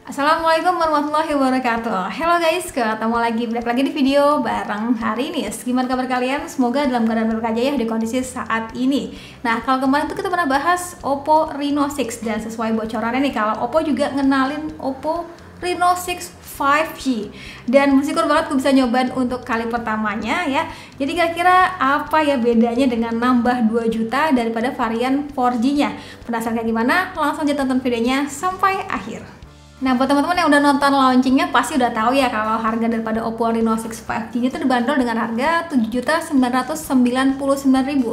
Assalamualaikum warahmatullahi wabarakatuh. Hello guys, ketemu lagi balik lagi di video bareng hari ini. Gimana kabar kalian? Semoga dalam keadaan baik aja ya di kondisi saat ini. Nah, kalau kemarin tuh kita pernah bahas Oppo Reno 6 dan sesuai bocorannya nih, kalau Oppo juga ngenalin Oppo Reno 6 5G. Dan bersyukur banget gue bisa nyobain untuk kali pertamanya ya. Jadi kira-kira apa ya bedanya dengan nambah 2 juta daripada varian 4G-nya? Penasaran kayak gimana? Langsung aja tonton videonya sampai akhir. Nah, buat teman-teman yang udah nonton launchingnya pasti udah tahu ya kalau harga daripada Oppo Reno 6 5G itu dibanderol dengan harga 7.999.000,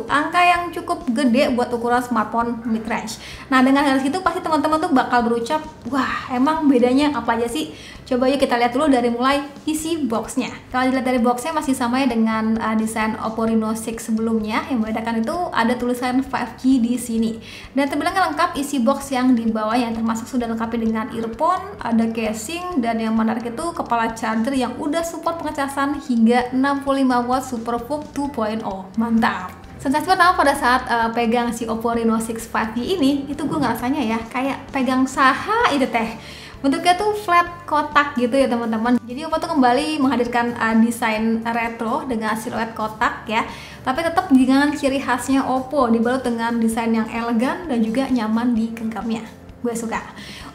angka yang cukup gede buat ukuran smartphone mid range. Nah, dengan harga itu pasti teman-teman tuh bakal berucap, wah emang bedanya apa aja sih? Coba yuk kita lihat dulu dari mulai isi boxnya. Kalau dilihat dari boxnya masih sama ya dengan desain Oppo Reno 6 sebelumnya. Yang membedakan itu ada tulisan 5G di sini. Dan terbilang lengkap isi box yang di bawahnya, termasuk sudah lengkapi dengan earphone, ada casing, dan yang menarik itu kepala charger yang udah support pengecasan hingga 65 watt SuperVOOC 2.0. Mantap! Sensasi pertama pada saat pegang si Oppo Reno 6 5G ini, itu gue ngerasanya ya kayak pegang saha itu teh. Bentuknya tuh flat kotak gitu ya teman-teman. Jadi Oppo tuh kembali menghadirkan desain retro dengan siluet kotak ya. Tapi tetap dengan ciri khasnya Oppo, dibalut dengan desain yang elegan dan juga nyaman di genggamnya. Gue suka.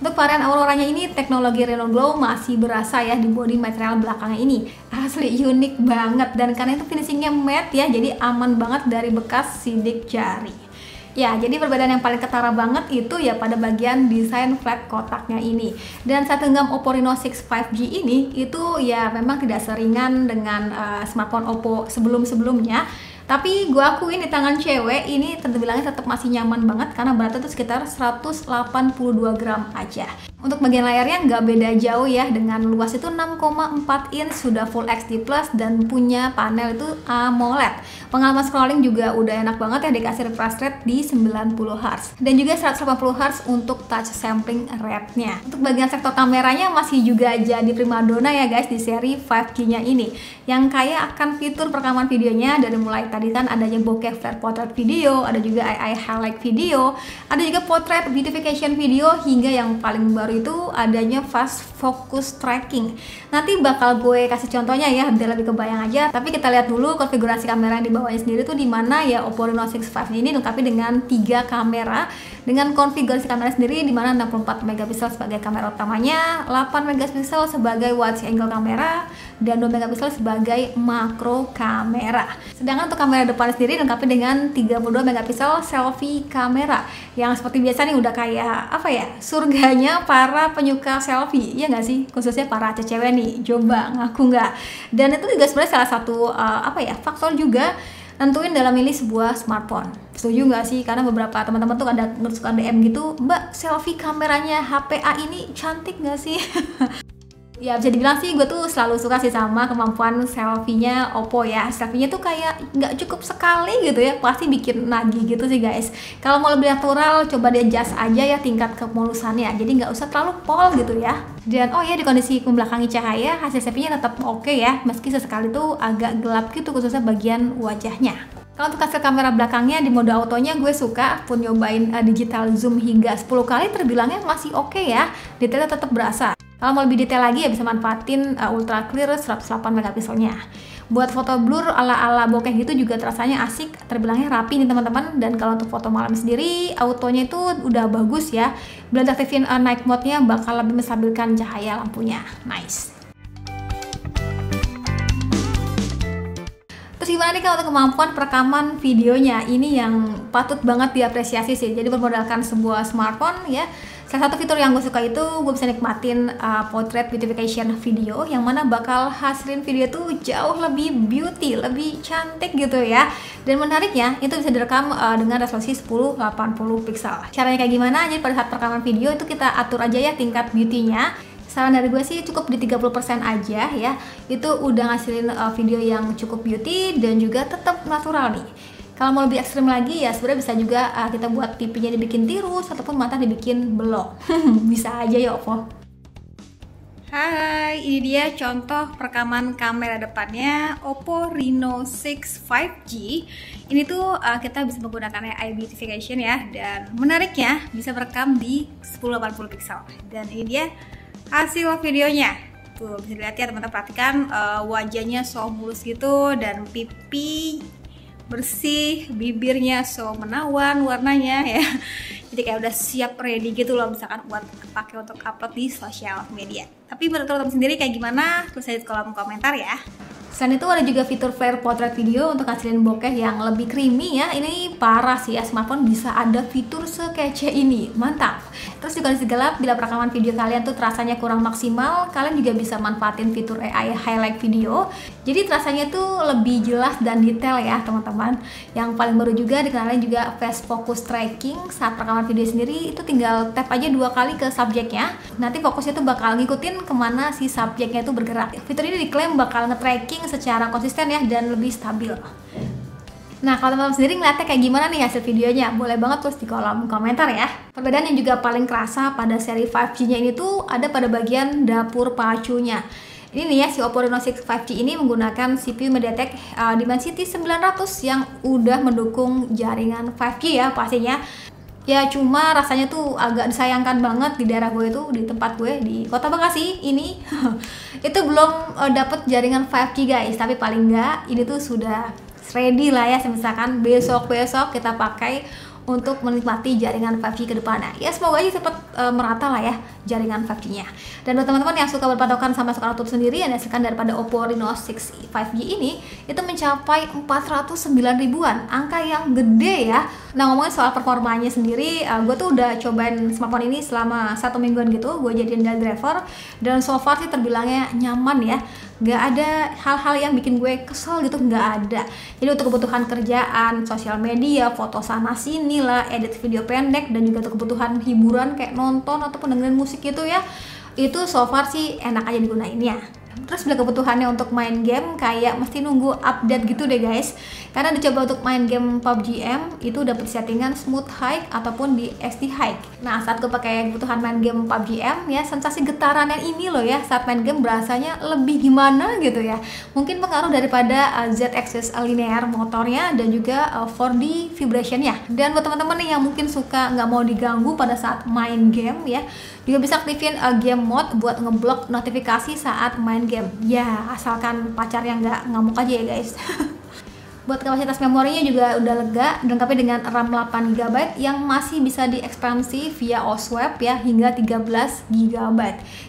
Untuk varian Auroranya ini, teknologi Reno Glow masih berasa ya di bodi material belakangnya ini. Asli unik banget, dan karena itu finishingnya matte ya, jadi aman banget dari bekas sidik jari. Ya, jadi perbedaan yang paling ketara banget itu ya pada bagian desain flat kotaknya ini. Dan saat genggam Oppo Reno 6 5G ini, itu ya memang tidak seringan dengan smartphone Oppo sebelum-sebelumnya. Tapi gue akuin di tangan cewek ini terbilangnya tetap masih nyaman banget karena beratnya tuh sekitar 182 gram aja. Untuk bagian layarnya nggak beda jauh ya, dengan luas itu 6,4 inch, sudah Full HD Plus dan punya panel itu AMOLED. Pengalaman scrolling juga udah enak banget ya, dikasih refresh rate di 90 Hz dan juga 180 Hz untuk touch sampling rate-nya. Untuk bagian sektor kameranya masih juga jadi primadona ya guys di seri 5G-nya ini, yang kaya akan fitur perekaman videonya dari mulai tadi kan adanya bokeh flat portrait video, ada juga AI highlight video, ada juga portrait beautification video, hingga yang paling baru itu adanya fast focus tracking. Nanti bakal gue kasih contohnya ya biar lebih kebayang aja. Tapi kita lihat dulu konfigurasi kamera yang di bawahnya sendiri tuh di mana ya. Oppo Reno 6 5G ini dilengkapi dengan 3 kamera dengan konfigurasi kamera sendiri di mana 64 megapiksel sebagai kamera utamanya, 8 megapiksel sebagai wide angle kamera, dan 2 megapiksel sebagai makro kamera. Sedangkan untuk kamera depan sendiri dilengkapi dengan 32 megapiksel selfie kamera yang seperti biasa nih udah kayak apa ya, surganya para penyuka selfie, iya nggak sih? Khususnya para cewek nih, coba ngaku nggak? Dan itu juga sebenarnya salah satu faktor juga nentuin dalam milih sebuah smartphone. Setuju nggak sih? Karena beberapa teman-teman tuh ada suka DM gitu, Mbak, selfie kameranya HPA ini cantik nggak sih? Ya bisa dibilang sih gue tuh selalu suka sih sama kemampuan selfie-nya Oppo ya. Selfie-nya tuh kayak nggak cukup sekali gitu ya, pasti bikin nagih gitu sih guys. Kalau mau lebih natural, coba di adjust aja ya tingkat kemulusannya, jadi nggak usah terlalu pol gitu ya. Dan oh ya, di kondisi membelakangi cahaya, hasil selfie-nya tetap oke ya, meski sesekali tuh agak gelap gitu khususnya bagian wajahnya. Kalau untuk hasil kamera belakangnya di mode autonya gue suka, pun nyobain digital zoom hingga 10 kali terbilangnya masih oke ya, detailnya tetap berasa. Kalau mau lebih detail lagi ya bisa manfaatin ultra clear 108 megapikselnya. Buat foto blur ala-ala bokeh gitu juga terasanya asik, terbilangnya rapi nih teman-teman. Dan kalau untuk foto malam sendiri, autonya itu udah bagus ya. Bila aktifin night mode-nya bakal lebih menstabilkan cahaya lampunya. Nice. Terus gimana nih kalau untuk kemampuan perekaman videonya? Ini yang patut banget diapresiasi sih. Jadi bermodalkan sebuah smartphone ya. Salah satu fitur yang gue suka itu gue bisa nikmatin portrait beautification video, yang mana bakal hasilin video tuh jauh lebih beauty, lebih cantik gitu ya. Dan menariknya itu bisa direkam dengan resolusi 1080 pixel. Caranya kayak gimana? Jadi pada saat perekaman video itu kita atur aja ya tingkat beauty-nya. Saran dari gue sih cukup di 30% aja ya. Itu udah ngasilin video yang cukup beauty dan juga tetap natural nih. Kalau mau lebih ekstrim lagi ya sebenarnya bisa juga kita buat pipinya dibikin tirus ataupun mata dibikin belok. Bisa aja ya Oppo. Hai, ini dia contoh perekaman kamera depannya Oppo Reno 6 5G. Ini tuh kita bisa menggunakan AI beautification ya, dan menariknya bisa merekam di 1080 pixel. Dan ini dia hasil videonya. Tuh bisa dilihat ya teman-teman, perhatikan wajahnya so mulus gitu, dan pipi bersih, bibirnya so menawan warnanya ya. Jadi kayak udah siap ready gitu loh, misalkan buat pakai untuk upload di sosial media. Tapi menurut teman-teman sendiri kayak gimana? Tulis aja di kolom komentar ya. Selain itu ada juga fitur flare portrait video untuk hasilin bokeh yang lebih creamy ya. Ini parah sih ya, smartphone bisa ada fitur sekece ini, mantap. Terus di kondisi gelap, bila perekaman video kalian tuh terasanya kurang maksimal, kalian juga bisa manfaatin fitur AI highlight video. Jadi terasanya tuh lebih jelas dan detail ya teman-teman. Yang paling baru juga dikenalin juga face focus tracking. Saat perekaman video sendiri itu tinggal tap aja 2 kali ke subjeknya. Nanti fokusnya tuh bakal ngikutin kemana si subjeknya itu bergerak. Fitur ini diklaim bakal nge-tracking secara konsisten ya dan lebih stabil. Nah, kalau teman-teman sendiri ngeliatnya kayak gimana nih hasil videonya? Boleh banget tulis di kolom komentar ya. Perbedaan yang juga paling kerasa pada seri 5G-nya ini tuh ada pada bagian dapur pacunya. Ini nih ya, si Oppo Reno 6 5G ini menggunakan CPU MediaTek Dimensity 900 yang udah mendukung jaringan 5G ya pastinya. Ya cuma rasanya tuh agak disayangkan banget di daerah gue itu, di tempat gue di Kota Bekasi ini itu belum dapet jaringan 5G guys. Tapi paling enggak ini tuh sudah ready lah ya, misalkan besok-besok kita pakai untuk menikmati jaringan 5G ke depannya. Ya semoga aja cepat merata lah ya jaringan 5G-nya. Dan buat teman-teman yang suka berpatokan sama skala YouTube sendiri, yang hasilkan daripada Oppo Reno 6 5G ini itu mencapai 409 ribuan, angka yang gede ya. Nah, ngomongin soal performanya sendiri, gue tuh udah cobain smartphone ini selama 1 mingguan gitu, gue jadiin daily driver, dan so far sih terbilangnya nyaman ya. Gak ada hal-hal yang bikin gue kesel gitu, gak ada. Jadi untuk kebutuhan kerjaan, sosial media, foto sana sini lah, edit video pendek, dan juga untuk kebutuhan hiburan kayak nonton ataupun dengerin musik gitu ya, itu so far sih enak aja digunainnya. Terus bila kebutuhannya untuk main game, kayak mesti nunggu update gitu deh guys. Karena dicoba untuk main game PUBG M itu dapat settingan smooth high ataupun di SD high. Nah, saat gue pakai kebutuhan main game PUBG M ya, sensasi getarannya ini loh ya, saat main game berasanya lebih gimana gitu ya. Mungkin pengaruh daripada Z-axis linear motornya dan juga 4D vibrationnya. Dan buat teman-teman nih yang mungkin suka nggak mau diganggu pada saat main game ya, juga bisa aktifin game mode buat ngeblok notifikasi saat main game. Ya, asalkan pacarnya nggak ngamuk aja ya guys. Buat kapasitas memorinya juga udah lega, dilengkapi dengan RAM 8GB yang masih bisa diekspansi via OSWAP ya hingga 13GB.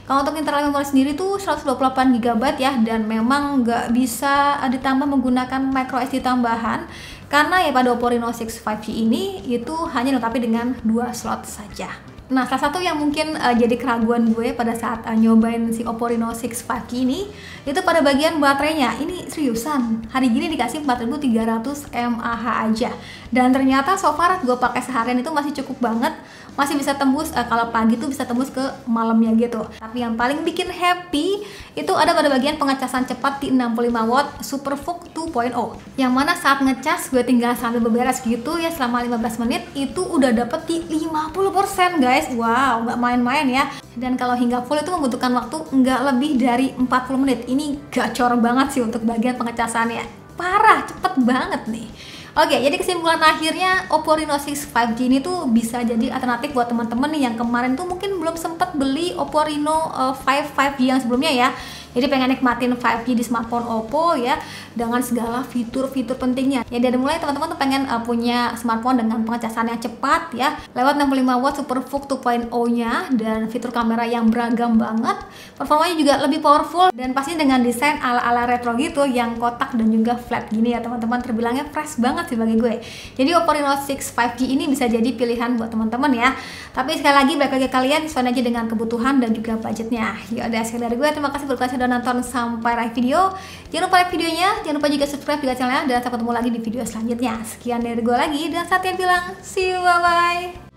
Kalau untuk internal memori sendiri tuh 128GB ya, dan memang nggak bisa ditambah menggunakan microSD tambahan karena ya pada Oppo Reno 6 5G ini itu hanya dilengkapi dengan 2 slot saja. Nah, salah satu yang mungkin jadi keraguan gue pada saat nyobain si Oppo Reno 6 5G ini, itu pada bagian baterainya. Ini seriusan, hari gini dikasih 4300 mAh aja. Dan ternyata so far gue pakai seharian itu masih cukup banget. Masih bisa tembus, kalau pagi tuh bisa tembus ke malamnya gitu. Tapi yang paling bikin happy itu ada pada bagian pengecasan cepat di 65 watt SuperVOOC 2.0. Yang mana saat ngecas gue tinggal sambil beberes gitu ya selama 15 menit itu udah dapet di 50% guys. Wow, nggak main-main ya. Dan kalau hingga full itu membutuhkan waktu nggak lebih dari 40 menit. Ini gacor banget sih untuk bagian pengecasannya. Parah, cepet banget nih. Oke, jadi kesimpulan akhirnya Oppo Reno 6 5G ini tuh bisa jadi alternatif buat teman-teman nih yang kemarin tuh mungkin belum sempat beli Oppo Reno 5G yang sebelumnya ya. Jadi pengen nikmatin 5G di smartphone Oppo ya, dengan segala fitur-fitur pentingnya. Ya dari mulai teman-teman tuh pengen punya smartphone dengan pengecasan yang cepat ya, lewat 65 watt SuperVOOC 2.0-nya, dan fitur kamera yang beragam banget. Performanya juga lebih powerful, dan pastinya dengan desain ala-ala retro gitu yang kotak dan juga flat gini ya teman-teman, terbilangnya fresh banget sih bagi gue. Jadi Oppo Reno 6 5G ini bisa jadi pilihan buat teman-teman ya. Tapi sekali lagi balik lagi kalian sesuai aja dengan kebutuhan dan juga budgetnya. Ya udah, sekian dari gue. Terima kasih buat kalian sudah nonton sampai akhir video. Jangan lupa like videonya, jangan lupa juga subscribe juga channelnya, dan sampai ketemu lagi di video selanjutnya. Sekian dari gue lagi, dan Satya bilang see you, bye bye.